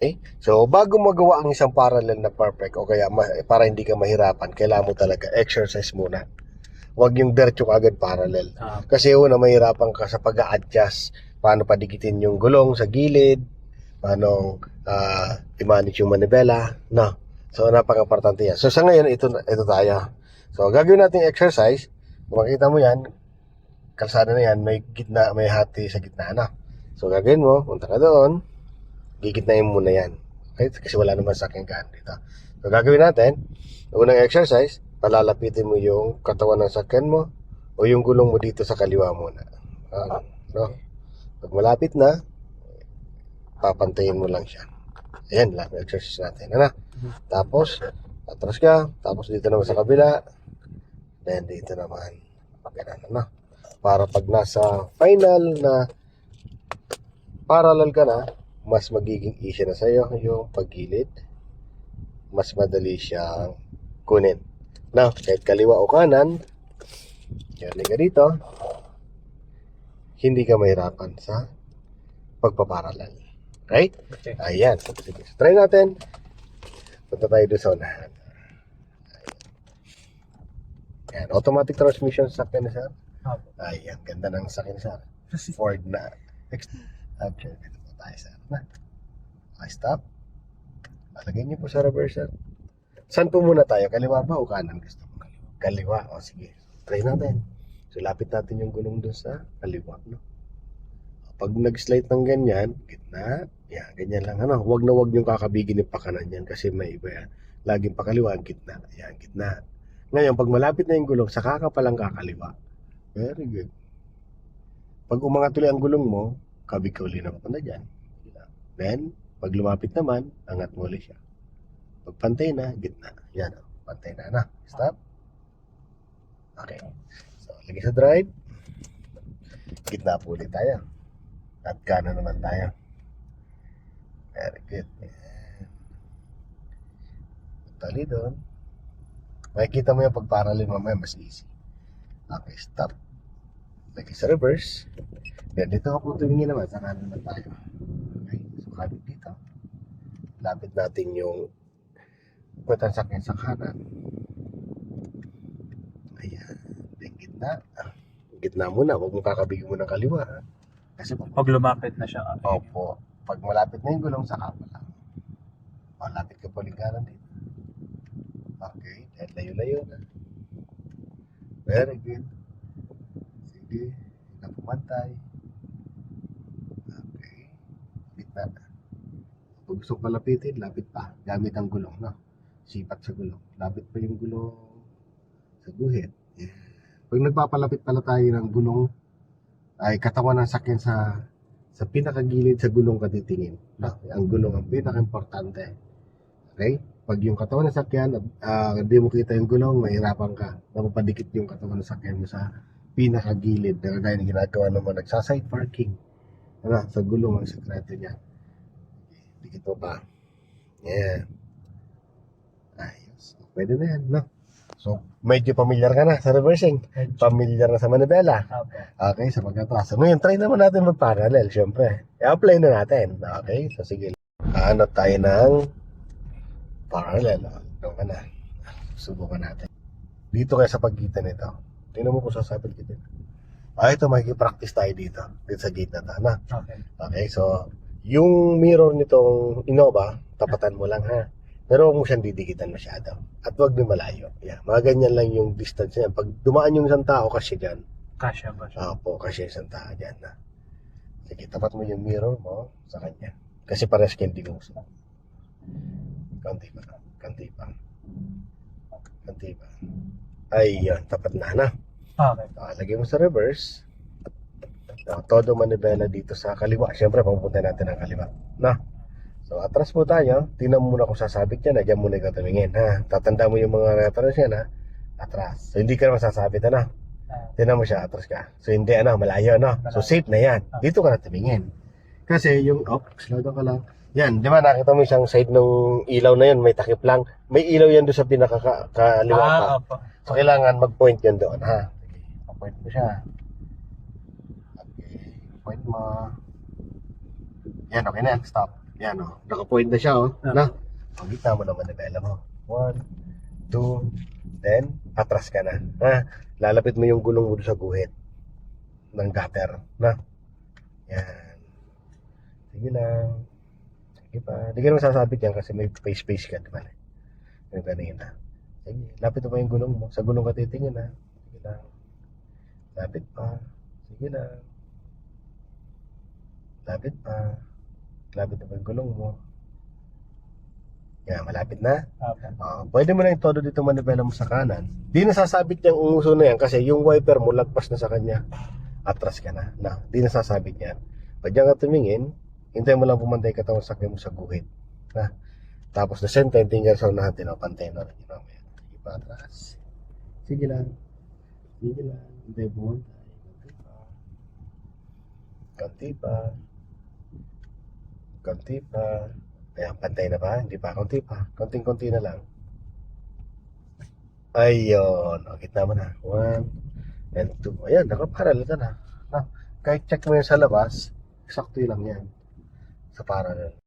Okay? So, bago magawa ang isang parallel na perfect o kaya para hindi ka mahirapan, kailangan mo talaga exercise muna. Huwag yung diretso agad parallel. Kasi una, mahirapan ka sa pag-a-adjust. Paano padikitin yung gulong sa gilid, paano i-manage yung manibela, no? So, napaka-importante yan. So, sa ngayon, ito tayo. So, gagawin natin exercise. Kung makita mo yan, kalsada na yan, may gitna, may hati sa gitna na. So, gagawin mo, punta ka doon, gigitnain mo na yan. Okay? Kasi wala naman sa akin kaan dito. So, gagawin natin, unang exercise, palalapitin mo yung katawan ng sakyan mo o yung gulong mo dito sa kaliwa muna. No? Pag malapit na, papantayin mo lang siya. Ayan lang, exercise natin. Ano? Tapos, atras ka, tapos dito naman sa kabila, then dito naman. Ganun, ano? Para pag nasa final na parallel ka na, mas magiging easy na sa'yo yung paggilid. Mas madali siyang kunin. Now, kahit kaliwa o kanan, yan ka dito, hindi ka mahirapan sa pagpaparallel. Right? Okay. Ayan. Sige. Try natin. Punta tayo doon sa unahan. Ayan. Automatic transmission sa sakyan na, sir. Ayan. Ganda ng sakyan, sir. Ford na. Okay. Dito po tayo, sir. Okay, stop. Alagay niyo po sa reverse, sir. Saan po muna tayo? Kaliwa ba o kanan gusto mo? Kaliwa. O sige. Try natin. So, lapit natin yung gulong doon sa kaliwa, no? Pag nag-slide ng ganyan, gitna, yan, ganyan lang. Ano? Huwag na huwag yung kakabigin yung pakanan yan kasi may iba yan. Laging pakaliwa, gitna. Yan, gitna. Ngayon, pag malapit na yung gulong, saka ka palang kakaliwa. Very good. Pag umangat ulit ang gulong mo, kabig ka ulit na papunta dyan. Then, pag lumapit naman, angat mo ulit siya. Pag pantay na, gitna. Yan, pantay na. Stop. Okay. So, lagi sa drive. Gitna po ulit tayo. At kanan naman tayo. Very good. Tali doon. Makikita mo yung pag-parallel mamaya, mas easy. Okay, stop. Lagi sa reverse. Then dito ako tumingin naman. Sa kanan naman tayo. Okay, so kabit dito. Lapit natin yung puwetan sakyan sa kanan. Ayan. Then gitna. Gitna muna. Huwag mo kakabigin mo ng kaliwa. Kasi Pag lumapit na siya. opo. Pag malapit na yung gulong, saka pa lang. Malapit ka po lingkaran dito. Okay. Then layo-layo na. Very good. Sige. Napumantay. Okay. Gitna. Pag gusto palapitin, lapit pa. Gamit ang gulong, no? Sipat sa gulong. Lapit pa yung gulong sa guhit. Yeah. Pag nagpapalapit pala tayo ng gulong, ay katawan ng sakyan sa pinakagilid sa gulong ka titingin. No? Ang gulong ang pinaka-importante. Okay? Pag yung katawan ng sakyan, hindi mo kita yung gulong, mahirapan ka. Napapadikit yung katawan ng sakyan mo sa pinakagilid. Kagaya ng ginagawa naman nagsaside parking. Ano? Sa gulong ang sekreto niya. Dikit mo pa. Yeah. Ayos. Pwede na yan, no? So, medyo familiar ka na sa reversing. Familiar na sa manibela. Okay, sa pagkatras. Ngayon, try naman natin mag-parallel, syempre. I-apply na natin. Okay, so sige. Ano tayo ng parallel. Doon ka na. Subukan natin. Dito kaya sa pagitan nito. Tingnan mo kung sasabit kita. Ito, makikipraktis tayo dito. Dito sa gate na to. Na? Okay, so, yung mirror nitong Innova, tapatan mo lang ha. Pero huwag mo siyang didikitan masyado. At huwag din malayo. Yeah, mga ganyan lang yung distance niya. Pag dumaan yung isang tao, kasi dyan. Kasya ba siya? Opo, kasi isang tao dyan na. Sige, tapat mo yung mirror mo sa kanya. Kasi pares kayo hindi gusto. Kanti pa. Kanti pa. Kanti pa. Ayun, tapat na. Okay. Lagay mo sa reverse. Todo manibela dito sa kaliwa. Siyempre, papunta natin ang kaliwa. Na. So, atras po tayo. Tingnan mo muna kung sasabit yan. Diyan muna ikaw tumingin. Ha? Tatanda mo yung mga reference yan. Ha? Atras. So, hindi ka naman sasabit. Ano? Tingnan mo siya. Atras ka. So, hindi. Malayo. So, safe na yan. Dito ka na tumingin. Kasi yung... slow down ka lang. Yan. Di ba nakita mo isang side ng ilaw na yun. May takip lang. May ilaw yan doon sa pinakakaliwa pa. So, kailangan mag-point yun doon. Ha? Okay. Point mo siya. Okay. Point mo. Yan. Okay na yan. Stop. Yan o. Naka-point na siya o. Ah. Na. Ang gitna mo naman nabela mo. 1, 2, then atras ka na. Ha? Lalapit mo yung gulong mo sa guhit ng gutter. Na. Yan. Sige lang. Sige pa. Hindi ka naman sasabit yan kasi may space ka. Diba? Yung kanina. Sige. Lapit mo pa yung gulong mo. Sa gulong ka titingin ha. Sige lang. Lapit pa. Sige lang. Lapit pa. Lapit na pa yung gulong mo. Yan, malapit na. Pwede mo na yung todo dito manibela mo sa kanan. Di nasasabit yung uso na yan kasi yung wiper mo lagpas na sa kanya. Atras ka na. Di nasasabit yan. Pag yan ka tumingin, hintay mo lang pumantay katawan sa sakyan mo sa guhit. Tapos the same time, tingnan sa unahan din. Pantay na rin. Sige pa atras. Sige lang. Sige lang. Hintay pumantay. Kanti pa. Kanti pa. Ayan, pantay na ba? Hindi pa. Konti pa. Konting-konti na lang. Ayun. O, gitna mo na. 1 and 2. Ayan, nakaparallel ka na. Kahit check mo yan sa labas, sakto lang yan. Sa parallel.